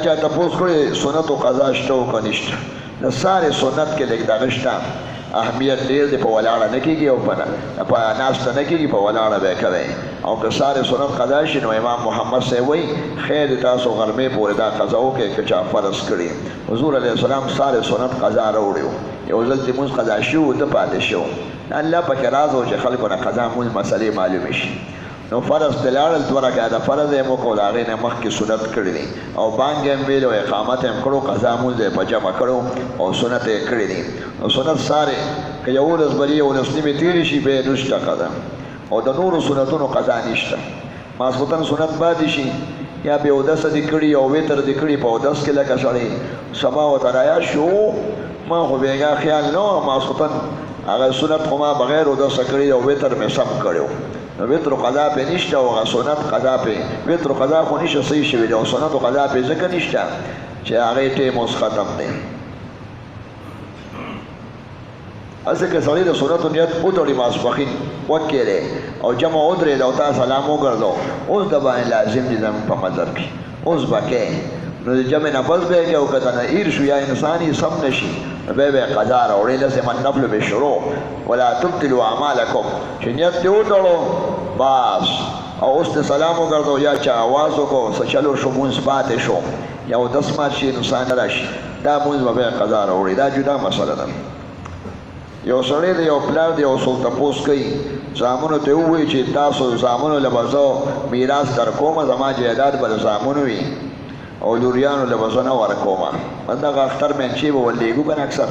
چا تپوس کړی سنت او قضا شته او که نشته د سارې سنت کې لږ دغه شته اهمیت ډېر دی په ولاړه نه کېږي او په ناسته نه کېږي په ولاړه به یې کوئ او که سارې سنت قضا شي نو امام محمد صاحب وایي خیر دی تاسو غرمې پورې دا قضا وکړئ که چا فرض کړي حضور علیه السلام سارې سنت قضا راوړی یو ځل چې مونځ قضا شي ده پاتې شو الله پکې راز و چې خلکو نه قضا مونځ مسلې معلومې شي نو فرض ته لاړل 2 رکعته د فرض یې مو کول هغې نه مخکې سنت کړي دي او بانګ یې هم ویل او اقامت یې هم کړو قضا مونځ یې په جمع کړو او سنت یې کړي دي نو سنت سارې که 11 بجې 11 نیمې تېرې شي بیا یې نشته قضا او د نورو سنتونو قضا نشته ماسخوتن سنت پاتې شي یا بې اودسه دې کړي او وتر دې کړي په اودس کې لکه سړی سبا ورته رایاد شو ما خو بېګا خیال نه و ماسخوتن هغه سنت خو ما بغیر اودسه کړي او وتر مې سم کړی نو وتر قضا پې نشته او هغه سنت قضا پې وتر قضا خو نشه صحیح شوي دی او سنت قضا پې ځکه نشته چې هغې ټیم اوس ختم دی هسې که سړی د سنتو نیت وتړي ماسپښین وکې دی او جمع ودرېد او تا سلام وګرځو اوس د باندې لازم دي زموږ په مذهب کې اوس به کې نو د جمع نه بس به یې کې او که ته نه ایر شو یا انسان یې سم نه شي نو بیا به یې قضا راوړې لازم النفل بالشروع ولا تبطلوا اعمالکم چې نیت دې وتړو بس او اوس د سلام وګرځو یا چا آواز وکړو څه چلو شو مونځ پاتې شو یا اودس مات شي نقصان راشي دا مونځ به بیا قضا راوړي دا جدا مسله ده یو سړی د یو پلار د یو څوک تپوس کوي زامنو ته ووایي چې تاسو زامنو له به زه میراث در کومه زما جایداد به د زامنو وي او لوریانو له به زه نه ورکومه دغه اختر مینچې به ولېږو که نه اکثر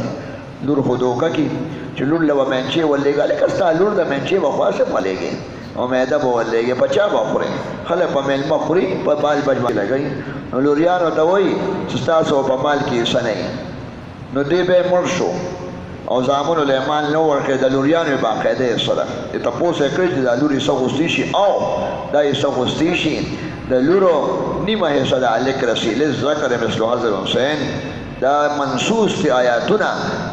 لور خو دوکه کي چې لور له به مینچې ولېږه لکه ستا لور د مینچې به خواسې پلېږي او معده به ولېږي په چا به خوري خلک په میلمه خوري په بال بج لګوي نو لوریانو ته وایي چې ستاسو په مال کې څه نه نو دی به مړ شو او زامنو له مال نه ورکړي د لوریانو باقاعده یې سره تپوس یې کړی چې دا لور یې څه غوستی شي او دا یې څه غوستی شي د لورو نیمه حصه د هلک رسي للذکر مثل حظ الانثیین دا منصوص دي آیاتونه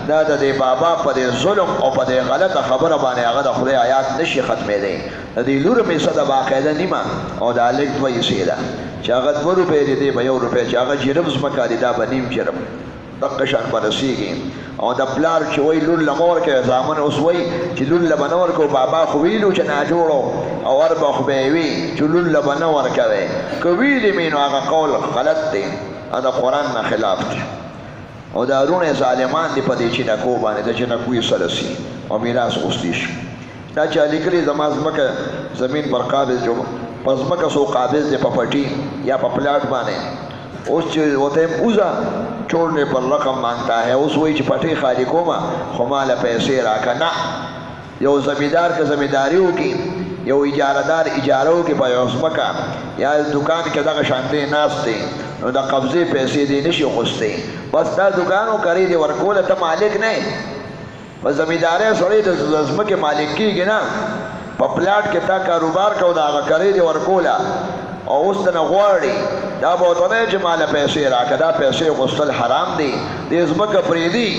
دا د دې بابا په دې ظلم او په دې غلطه خبره باندې هغه د خدای آیات نشي ختمېدی د دې لور حصه د باقاعده نیمه او د هلک 2 حصې ده چې هغه 2 روپۍ دي دی به 1 روپۍ چې هغه جرم ځمکه دي دا به نیم جرم دقه شان به رسېږي او د پلار چې وایي لور له مه ورکوې زامن اوس وایي چې لور له به نه ورکوو بابا خو ویلو چې ناجوړو او ور به خو به یې وي چې لور له به نه ورکوې که ویلې مې نو هغه قول غلط دی د قرآن نه خلاف دی او دا رونه ظالمان دي په دې چینکو باندې د چینکو یې سره سي او میراث غوستی شي دا چا لیکلي زما ځمکه زمین پر قابض جو په ځمکه څو قابض دی په پټي یا په پلاټ باندې اوس چې وته اوزا छोड़ने पर रकम मांगता है उस वही पटे खाली कोमा खुमाल पैसे राखा ना यो जमींदार के जमींदारियों की यो इजारादार इजारों के पयोसमका या दुकान के दगा शांति नास्ते दा कब्जे पैसे देने से खुशते बस दा दुकानों करी दे वर्कोल त मालिक नहीं बस जमींदार सड़ी दसम के मालिक की गिना पपलाट के ता कारोबार का उदा करी दे वर्कोला और उस दिन غواړي دا به ورته نه چې ماله پیسې راکړه دا پیسې غوښتل حرام دي دې ځمکه پرېږدي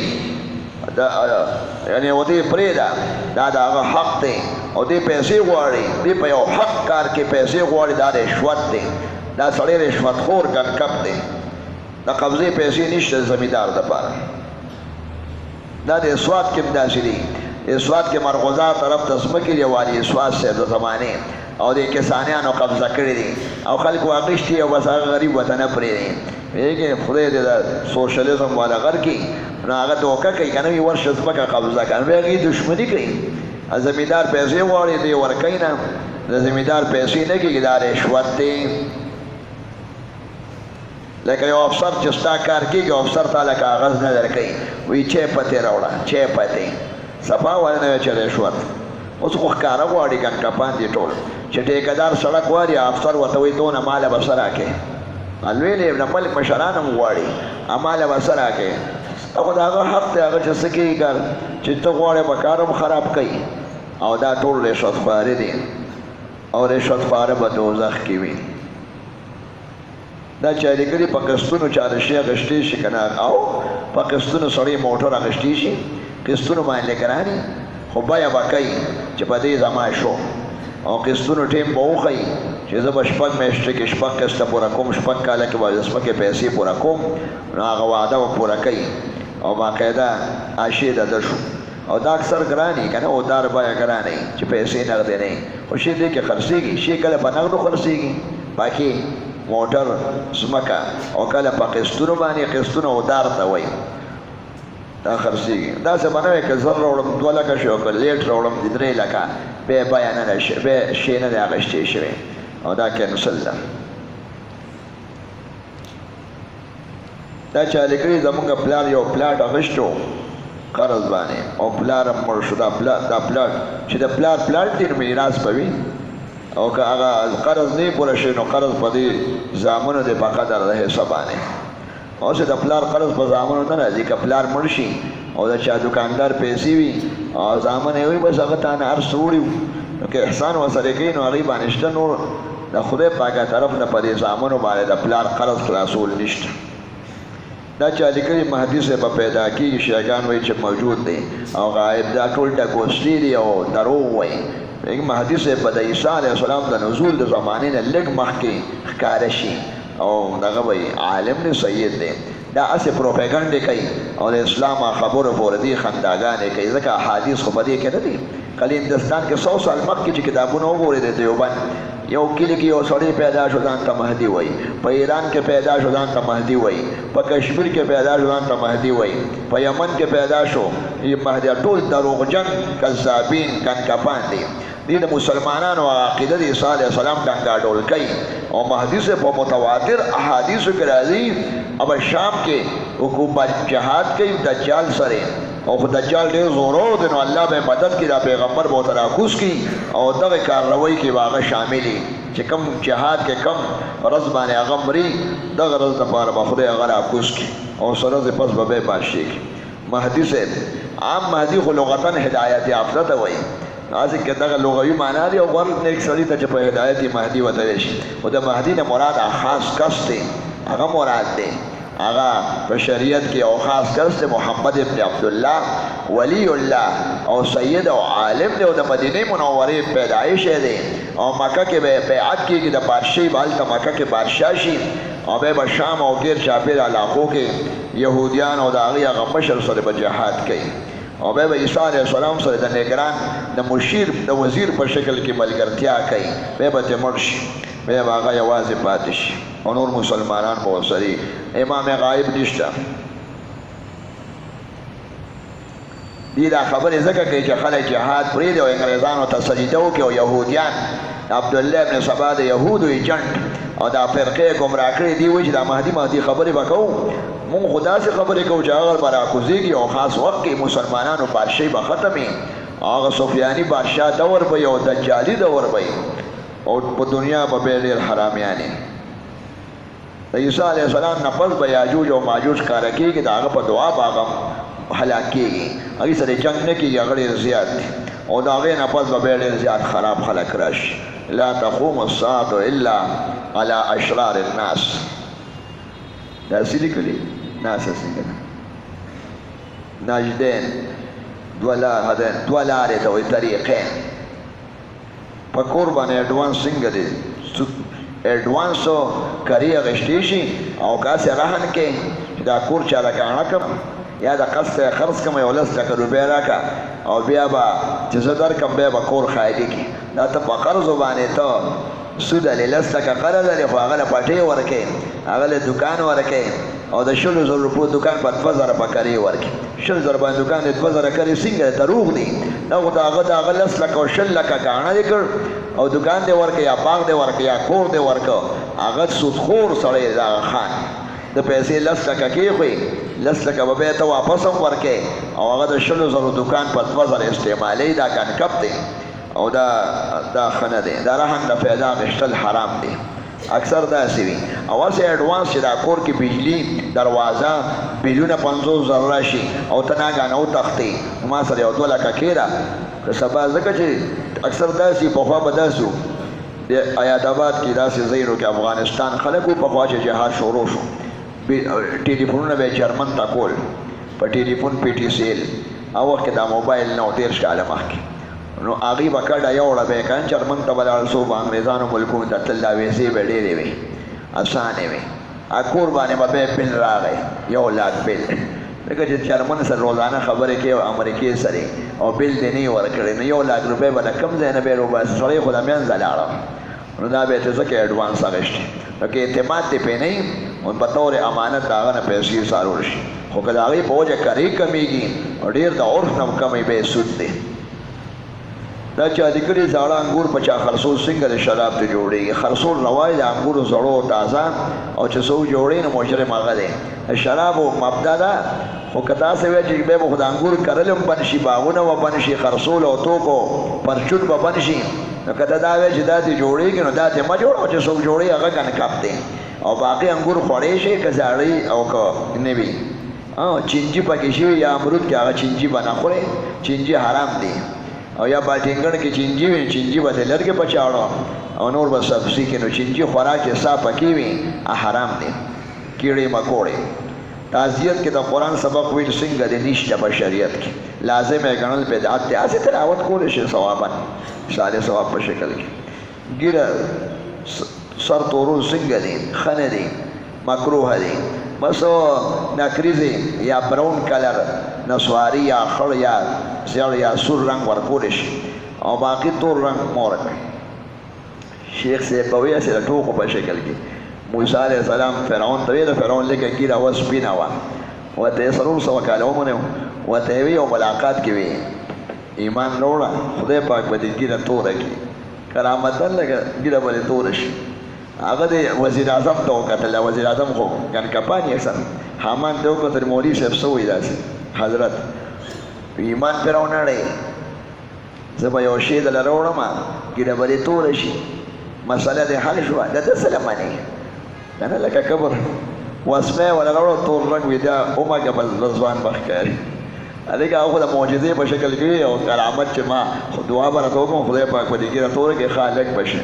یعنې و دې پرېږده دا د هغه حق دی او دې پیسې غواړي دې په یو حق کار کې پیسې غواړي دا رشوت دی دا سړی رشوتخور ګنکپ دی د قبضې پیسې نشته زمیندار دپاره دا د اسوات کې هم داسې دي اسوات کې مرغوزا طرف ته ځمکې دی والي اسوات صاحب د زمانې او د کسانیانو قبضه کړی دي او خلکو اخیستي او بس هغه غریب ورته نه پرېږدي وایي خدای دې د سوشلیزم والا غر کې نو هغه دوکه کوي که نه وي ورشه ځمکه قبضه کړه نو بیا هغې دښمني کوي زمیندار پیسې غواړي دی ورکوي نه د زمیندار پیسې نه کېږي دا رشوت دی لکه یو افسر چې ستا کار کېږي او افسر تاله کاغذ نه درکوي وایي چی پتې راوړه چی پتې صفا ونه نه وی چې رشوت اوس خو ښکاره غواړي ګنکپان دي ټول چې ټیکهدار سړک واري افسر ورته وایي دونه ماله به څه راکړې لوی د ملک مشران هم غواړي ماله به څه راکړې خو د هغه حق دی هغه چې څه کېږي کار چې ته غواړې به کار هم خراب کوي او دا ټول رشوتخواري دي او رشوتخواره به دوزخ کې وي دا چا لیکلي په قسطونو چا د شي اخیستی شي که نه او په قسطونو سړی موټر اخیستی شي قسطونو باندې ګراني خو بیه به کوي چې په دې زما شو او قسطونو ټیم به وښیي چې چې زه به شپږ میاشتې کې شپږ قسطه پوره کوم، شپږ کاله کې به ځمکې پیسې پوره کوم، نو هغه وعده به پوره کوي او باقاعده عاشې د ده شو. او دا اکثر ګرانې که نه ودار بیه ګرانې چې پیسې نغدې نه وي، خو شی دې کې خرڅېږي، شی کله په نغدو خرڅېږي، باقي موټر ځمکه او کله په قسطونو باندې، قسطونه ودار ته وایي دا خرڅېږي. داسې به نه وي که زر راوړم 2 لکه شو، که لیټ راوړم 3 لکه، بیا بیه نه ده بیا شی نه دی اخیستې شوی، او دا کینسل ده. دا چا لیکلي زمونږ پلار یو پلاټ اخیستو قرض باندې او پلار هم مړ شو. دا پلاټ چې د پلار پلاټ دی نو میراث به وي، او که هغه قرض نه پوره شي نو قرض په دې زامنو دی په قدر د حصه باندې. اوس د پلار قرض په زامنو نه راځي، که پلار مړ شي او د چا دکاندار پیسې وي او زامن یې وي بس هغه تا نه هر څه وړي نو که احسان ورسره کوي نو هغې باندې شته، نور د خدای پاکه طرف نه په دې زامنو باندې د پلار قرض خلاصول نشته. دا چا لیکلي مهدي صاحب به پیدا کېږي، شیګان وایي چې موجود دی او غایب، دا ټول ډګوسلي دي او دروغ وایي. مهدي صاحب به د عیسی علیه السلام د نزول د زمانې نه لږ مخکې ښکاره شي او دغه به عالم دی، سید دی. دا هسې پروپیګنډې کوي او د اسلام خبرو پورې دي خنداګانې کوي، ځکه احادیث خو په دې کې نه دي. کله هندوستان کې 100 سال مخکې چې کتابونه وګورئ د دیوبند، یو کلي کې یو سړی پیدا شو ځان ته مهدي وایي، په ایران کې پیدا شو ځان ته مهدي وایي، په کشمیر کې پیدا شو ځان ته مهدي وایي، په یمن کې پیدا شو مهدي. ټول دروغجن کذابین کنکپان دي. دې د مسلمانانو عقیده د عیسی علیه السلام ډنګاډول کوي او مهدي صاحب په متواتر احادیثو کې راځي اب شام کې حکومت جهاد کوي دجال سره، او خو دجال ډېر زورور دی نو الله به مدد کړي، دا پیغمبر به ورته راکوز کړي او دغه کاروایي کې به هغه شامل وي چې کوم جهاد کې کم ورځ باندې هغه مري، دغه ورځ دپاره به خدای هغه راکوز کړي او څه ورځې پس به بیا بادشي کړي. مهدي صاحب عام مهدي خو لغتا هدایت یافته ته وایي، هسې که دغه لغوي معنا دی او غوړ نیک سړي ته چې په هدایت مهدي ورته شي، خو د مهدي نه مراد خاص کس دی، هغه مراد دی. هغه په شریعت کې او خاص کس دی محمد ابن عبدالله ولی الله او سید او عالم دی او د مدینه منورې پیدایش دی او مکه کې به بیعت کېږي د بادشاهي به هلته مکه کې بادشاه شي او بیا به شام او غیر چاپېر علاقو کې یهودیان او د هغې هغه مشر سره به جهاد کوي او بیا به عیسی علیه السلام سره د نگران د مشیر د وزیر په شکل کې ملګرتیا کوي، بیا به ترې مړ شي، بیا به هغه یوازې پاتې شي او نور مسلمانان به ورسره. امام غایب نشته. دې دا خبرې ځکه کوي چې خلک جهاد پرېږدي او انګریزانو ته سجده وکړي او یهودیان عبدالله ابن سبا د یهودو ایجنټ او دا فرقې ګمراه کړي دي، وایي چې دا مهدي خبرې به کوو، مونږ خو داسې خبرې کوو چې هغه به راکوزېږي او خاص وخت کې مسلمانانو بادشاهي به ختمې، هغه سفیاني بادشاه دور به او دجالي دور به او په دنیا به بیا ډېر حرامیانې. د عیسی علیه السلام نه پس به یاجوج او ماجوج ښکاره کېږي، د هغه په دعا به هغه هلاک کېږي، هغې سره جنګ نه کېږي، هغه ډېر زیات دي او د هغې نه پس به بیا ډېر زیات خراب خلک راشي. لا تقوم الساعة الا على اشرار الناس. داسې لیکلي ناسه څنګه ده ناجدین دوه لارې ته وایي طریقین. په کور باندې اډوانس څنګه دی؟ اډوانسو کري اخیستی شي او کاسې رهن کې چې دا کور چاله کاڼه کړم یا د قسط یې خرڅ کړم یو 10 لکه روپۍ راکړه او بیا به چې زه درکړم بیا به کور خالي کړي. دا ته په قرضو باندې ته سود لري، 10 لکه قرض لري خو هغه له پټۍ ورکوې، هغه له دوکان ورکوې او د 100,000 روپو دوکان په 2,000 په کرې ورکړي. 100,000 باندې دوکان د 2,000 کرې څنګه دی؟ دروغ دی. دا خو د هغه 10 لکه او 20 لکه کاڼه دی کړ او دوکان دی ورکړ یا باغ دی ورکړ یا کور دی ورکړ، هغه سودخور سړی دی هغه خان. د پیسې 10 لکه کېښوي، 10 لکه به بیا ته واپس هم ورکې او هغه د 100,000 دوکان په 2,000 استعمالوي. دا کنکپ دی او دا ښه نه دی. دا رهن د پیدا اخیستل حرام دی، اکثر داسې وي. او هسې اډوانس چې دا کور کې بجلي دروازه بیلونه 50,000 راشي او ته ناګانه وتښتې، ما سره یو 2 لکه کېره که سبا ځکه چې اکثر داسې پخوا به داسې وو د ایاد آباد کې داسې ځایونو کې افغانستان خلک وو پخوا چې جهاد شروع شو، ټلیفونونه به یې جرمن ته کول په ټلیفون PTCL. او وخت کې دا موبایل نه و 13 کاله مخکې نو هغې به کډه یوړه به یې که نه چرمن ته به لاړ څو به انګرېزانو ملکونو ته تل دا ویزې به ډېرې وې اسانې وې کور باندې به بیا بل راغی 1 لاک بل لکه چې چرمن سره روزانه خبرې کوي او امریکې سره او بل دې نه یې ورکړی نو 1 لاک روپۍ به له کوم ځای نه بیا روباسي سړی خو د منځه لاړه نو دا به یې ته ځکه اډوانس اخیستې نو که اعتماد دې پرې نه وي نو په طور امانت د هغه نه پیسې سارول شي خو که د هغې په وجه کرې کمیږي او ډېر د عرف نه کمی به یې سود دی دا چا د کړي زاړه انګور په چا خرڅول څنګه د شراب ته جوړېږي خرڅول روا دی د انګورو زړو تازه او چې څوک جوړوي نو مجرم هغه دی د شرابو مبدا ده خو که تاسې وایئ چې بیا به خو د انګور کرل هم بند شي باغونه به بند شي خرڅول او توکو پرچون به بند شي نو که ته دا وایې چې دا دې جوړېږي نو دا دې مه جوړه او چې څوک جوړوي هغه ګنکپ دی او باقي انګور خوړی شي که زاړه او که نه وي چینجي پکې شوي یا امرود کې هغه چینجي به نه خورې چینجي حرام دی او یا باټینګڼ کې چینجي وي چینجي به دې لرګې په چاړو او نور به سبزي کې نو چینجي خوراک یې صاف پکې وي حرام دی کیړې مکوړې تعزیت کې د قرآن سبق ویل څنګه دی نشته په شریعت کې لازم یې ګڼل بدعت دی هسې تلاوت کولی شي ثوابا صالح ثواب په شکل کې ګیره سر تورول څنګه دی ښه نه دی مکروه دی بس نکریزی یا براون کلر نسواری یا خړ یا زیړ یا سور رنگ ورکول شي او باقي تور رنگ مورک شیخ صاحب په ویاسه د ټوکو په شکل کې موسی علیه السلام فرعون ته ویل فرعون لکه ګیره وسپینه وه ورته یې 400 کاله عمر ورته یې وي او ملاقات کې وي ایمان راوړه خدای پاک به دې ګیره توره کړي کرامتن لکه ګیره به دې توره شي هغه د وزیر اعظم ته وکتل وزیر اعظم خو ګنکپان یې سر حامان ته وکتل مولوي صاحب څه وایي داسې حضرت ایمان پرې راونړی زه به یو شی دله راوړم ګیره به دې توره شي مسله دې حل شوه د ده څه له منې که نه لکه قبر وسمه یې وله راوړه تور رنګ وي دا ومږه بل رضوان به ښکاري هلکه هغه خو د معجزې په شکل کې وي او کرامت چې ما دعا به راته وکړم خدای پاک به دې ګیره توره کړي ښه هلک به شي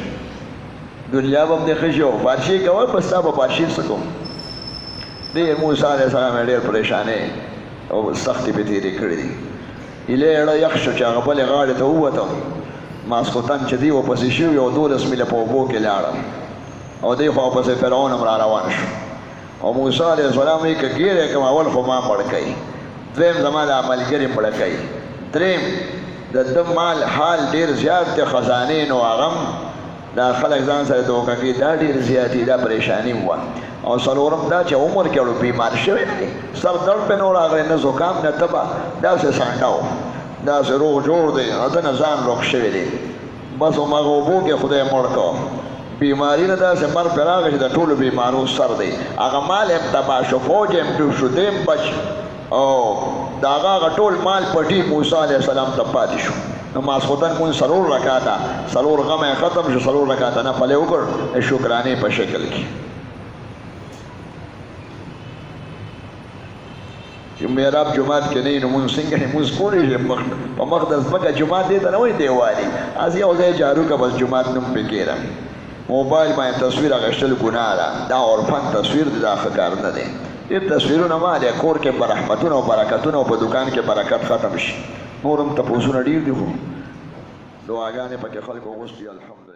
دنیا به هم دې ښه شي او بادشي کول په ستا به بادشي څه کوم ډېر موسی علیه السلام یې ډېر پریشانۍ او سختې پې تېرې کړې دي ایله یې اړه یخ شو چې هغه بلې غاړې ته ووته ماسخوتن چې دی ورپسې شوي او 12 میله په اوبو کې لاړه او دی خوا پسې فرعون هم را روان شو او موسی علیه السلام یې که ګیرې کړم اول خو ما مړ کوي دویم زما د ملګري مړه کوي دریم د ده مال حال ډېر زیات دی خزانې نو هغه دا خلک ځان سره دوکه کوي دا ډېر زیات دا پریشاني وه او څلورم دا چې عمر کې اړو بیمار شوی نه دی سر درد پې نو راغلی نه زکام نه تبه داسې سانډه و داسې روغ جوړ دی ده نه ځان روغ شوی دی بس هماغه اوبو کې خدای مړ کړ بیماري نه داسې مرګ پې راغی چې د ټولو بیمارو سر دی هغه مال هم تباه شو فوج هم ډوب شو دی هم بچ او د هغه ټول مال پټي موسی علیه السلام ته پاتې شو نو ماسخوتن مونږ 4 رکعاته 4 غم یې ختم شو 4 رکعاته نفل یې وکړ شکرانې په شکل کې چې محراب جومات کې نه وي نو مونږ څنګه لمونځ کولی شي په مخ د ځمکه جومات دې ته نه وایي دیوالي هسې یو ځای جارو که بس جومات نوم پې کېږدم موبایل باندې تصویر اخیستل ګناه ده دا عرفن تصویر دی دا ښه کار نه دی ډېر تصویرونه ما دی کور کې به رحمتونه او برکتونه او په دوکان کې برکت ختم شي نور هم تپوسونه ډېر دي خو دعاګانې پکې خلکو غوښتي الحمدلله